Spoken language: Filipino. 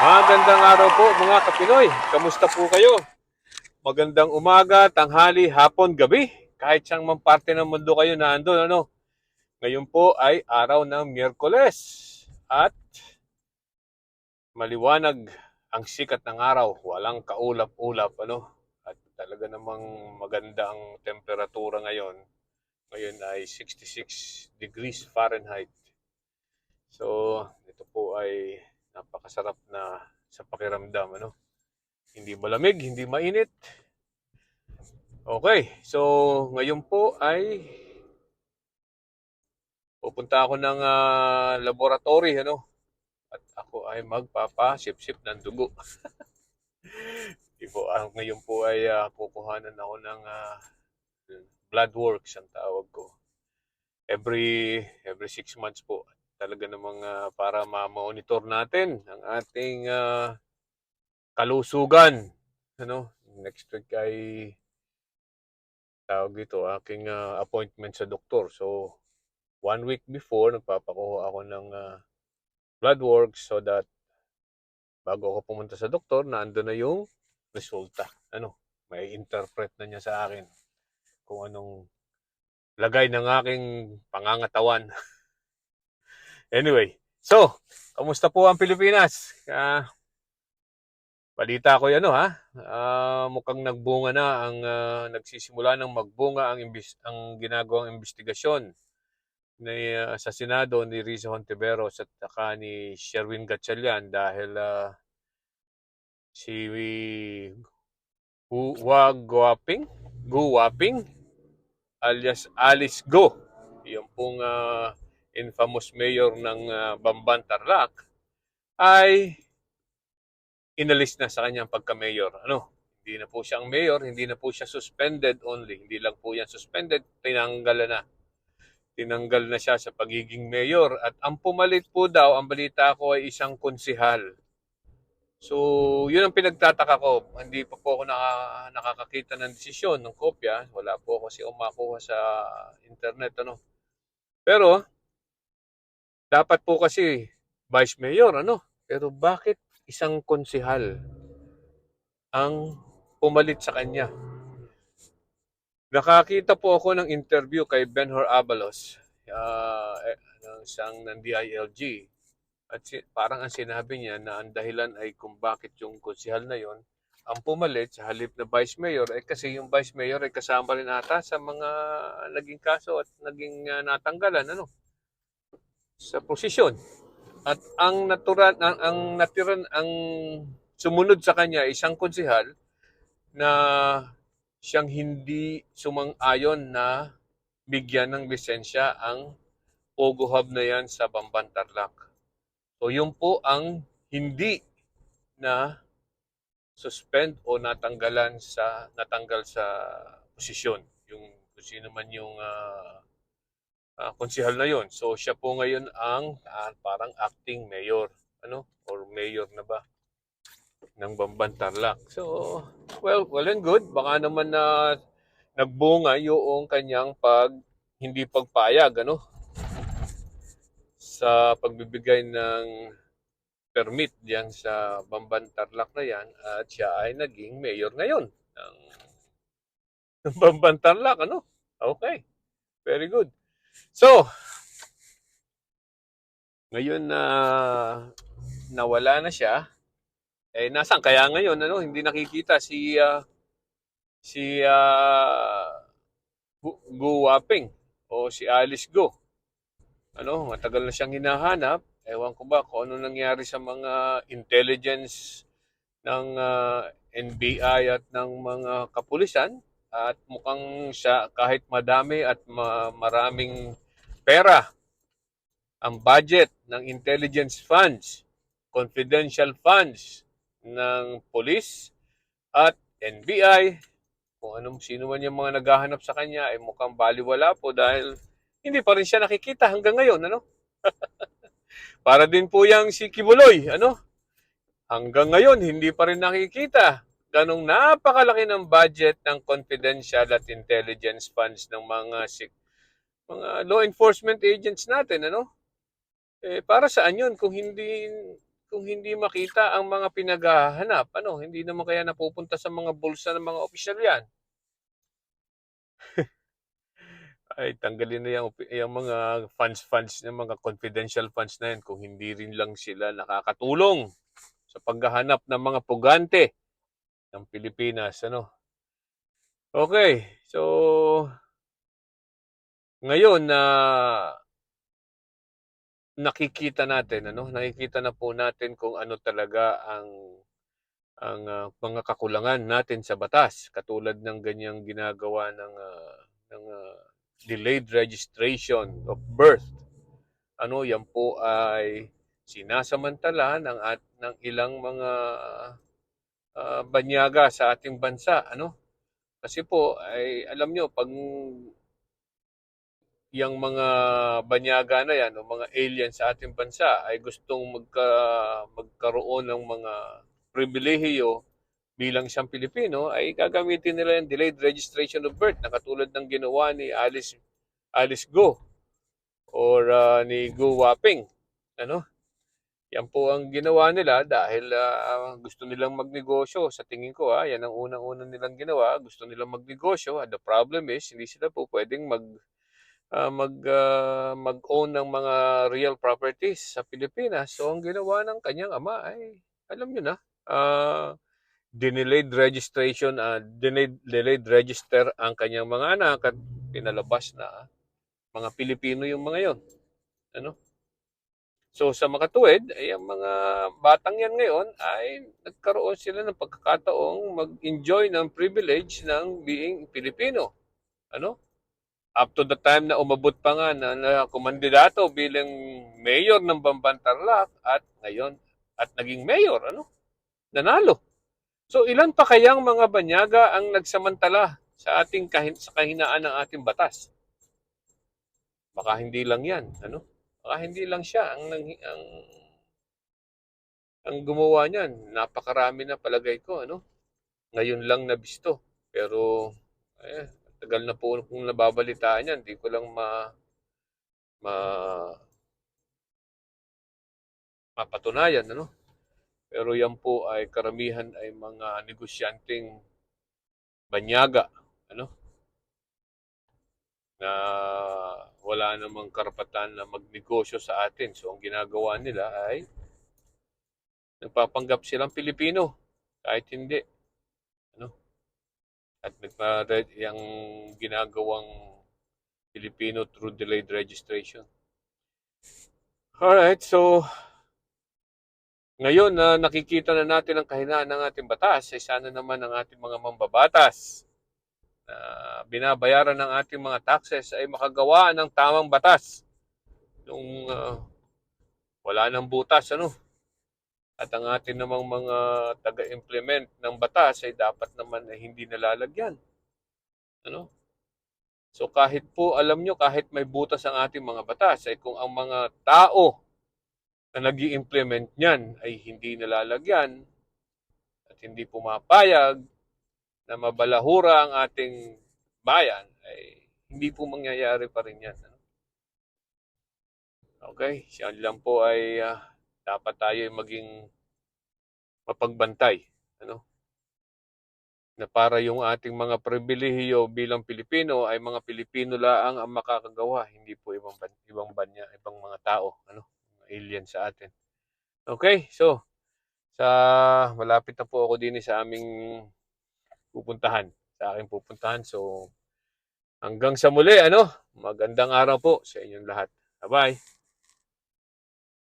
Magandang araw po mga Kapinoy. Kamusta po kayo? Magandang umaga, tanghali, hapon, gabi. Kahit siyang mang parte ng mundo kayo na andun, ano? Ngayon po ay araw ng Miyerkules. At maliwanag ang sikat ng araw. Walang kaulap-ulap, ano? At talaga namang maganda ang temperatura ngayon. Ngayon ay 66 degrees Fahrenheit. So, ito po ay napakasarap na sa pakiramdam, ano? Hindi malamig, hindi mainit. Okay, so ngayon po ay pupunta ako ng laboratory, ano? At ako ay magpapasip-sip ng dugo. Di po, ngayon po ay kukuhanan ako ng blood works ang tawag ko. Every 6 months po. Talaga namang para ma-monitor natin ang ating kalusugan. Ano? Next week ay tawag dito, aking appointment sa doktor. So, 1 week before, nagpapakuha ako ng blood work so that bago ako pumunta sa doktor, naandun na yung resulta. Ano, may interpret na niya sa akin kung anong lagay ng aking pangangatawan. Anyway, so, kamusta po ang Pilipinas? Balita ko yan, mukhang nagbunga na ang nagsisimula ng magbunga ang ginagawang investigasyon sa Senado ni Risa Hontiveros at saka ni Sherwin Gatchalian dahil si Guwaping alias Alice Go, yung pong infamous mayor ng Bamban Tarlac, ay inalis na sa kanyang pagka-mayor. Ano? Hindi na po siyang mayor, hindi na po siya suspended only. Hindi lang po yan suspended, tinanggal na siya sa pagiging mayor at ang pumalit po daw, ang balita ko ay isang konsihal. So, yun ang pinagtataka ko. Hindi pa po ako nakakakita ng desisyon ng kopya. Wala po ako kasi makuha sa internet. Ano? Pero, dapat po kasi vice mayor. Ano? Pero bakit isang konsihal ang pumalit sa kanya? Nakakita po ako ng interview kay Benhur Abalos, ng isang ng DILG. At parang ang sinabi niya na ang dahilan ay kung bakit yung konsihal na yon ang pumalit sa halip na vice mayor ay kasi yung vice mayor ay kasama rin ata sa mga naging kaso at naging natanggalan sa posisyon. At ang natural ang natiran ang sumunod sa kanya isang konsihal na siyang hindi sumang-ayon na bigyan ng lisensya ang Pogo Hub na yan sa Bamban Tarlac. So yun po ang hindi na suspend o natanggal sa posisyon yung kung sino man yung konsehal na yon. So siya po ngayon ang parang acting mayor, ano, or mayor na ba ng Bamban Tarlac. So well and good. Baka naman na nagbunga yung kanyang hindi pagpayag, ano, sa pagbibigay ng permit diyan sa Bamban Tarlac na yan at siya ay naging mayor ngayon ng Bamban Tarlac, ano? Okay, very good. So, ngayon na nawala na siya, nasaan kaya ngayon, ano? Hindi nakikita si Gu Waping o si Alice Go. Ano, matagal na siyang hinahanap. Ewan ko ba kung ano nangyari sa mga intelligence ng NBI at ng mga kapulisan at mukhang siya kahit madami at maraming pera ang budget ng intelligence funds, confidential funds ng police at NBI, kung sino man yung mga naghahanap sa kanya ay mukhang baliwala po dahil hindi pa rin siya nakikita hanggang ngayon, ano? Para din po yang si Kibuloy, ano? Hanggang ngayon, hindi pa rin nakikita ganong napakalaki ng budget ng confidential at intelligence funds ng mga law enforcement agents natin, ano? Para saan yun kung hindi kung hindi makita ang mga pinaghahanap? Ano, hindi naman kaya napupunta sa mga bulsa ng mga opisyal yan? Ay, tanggalin na yung mga funds ng mga confidential funds na yan kung hindi rin lang sila nakakatulong sa paghahanap ng mga pugante ng Pilipinas. Ano? Okay, so ngayon na nakikita na po natin kung ano talaga ang mga kakulangan natin sa batas, katulad ng ganyang ginagawa ng delayed registration of birth. Ano, yan po ay sinasamantala ng ilang mga banyaga sa ating bansa. Ano? Kasi po ay alam nyo, pag yung mga banyaga na yan o mga alien sa ating bansa ay gustong magkaroon ng mga pribilehiyo bilang isang Pilipino, ay gagamitin nila yung delayed registration of birth na katulad ng ginawa ni Alice Go or ni Go Waping. Ano? Yan po ang ginawa nila dahil gusto nilang magnegosyo. Sa tingin ko, yan ang unang-unang nilang ginawa. Gusto nilang magnegosyo. The problem is, hindi sila po pwedeng mag-own ng mga real properties sa Pilipinas. So, ang ginawa ng kanyang ama ay, alam nyo na, delayed register ang kanyang mga anak at pinalabas na mga Pilipino yung mga yon. Ano? So sa makatuwid, ay ang mga batang yan ngayon ay nagkaroon sila ng pagkakataong mag-enjoy ng privilege ng being Pilipino. Ano? Up to the time na umabot pa nga na kumandidato bilang mayor ng Bamban Tarlac at ngayon at naging mayor, ano? Nanalo. So ilan pa kayang mga banyaga ang nagsamantala sa sa kahinaan ng ating batas? Baka hindi lang 'yan, ano? Baka hindi lang siya ang gumawa niyan. Napakarami na palagay ko, ano? Ngayon lang nabisto. Pero tagal na po kung nababalitaan 'yan, di ko lang ma mapatunayan, ano? Pero yan po ay karamihan ay mga negosyanteng banyaga, ano? Na wala namang karapatan na magnegosyo sa atin. So ang ginagawa nila ay nagpapanggap silang Pilipino kahit hindi, ano? At yung ginagawang Filipino through delayed registration. Alright, so ngayon na nakikita na natin ang kahinaan ng ating batas, ay sana naman ang ating mga mambabatas na binabayaran ng ating mga taxes ay makagawa ng tamang batas. Yung wala nang butas, ano? At ang ating namang mga taga-implement ng batas ay dapat naman ay hindi nalalagyan. Ano? So kahit po, alam nyo, kahit may butas ang ating mga batas, ay kung ang mga tao na nag-i-implement niyan ay hindi nalalagyan at hindi pumapayag na mabalahura ang ating bayan, ay hindi po mangyayari pa rin yan. Okay? Siya lang po ay dapat tayo maging mapagbantay. Ano? Na para yung ating mga pribilehiyo bilang Pilipino ay mga Pilipino laang ang makakagawa, hindi po ibang mga tao, ano, alien sa atin. Okay, so malapit na po ako din sa aming pupuntahan. So hanggang sa muli, ano, magandang araw po sa inyong lahat. Bye-bye.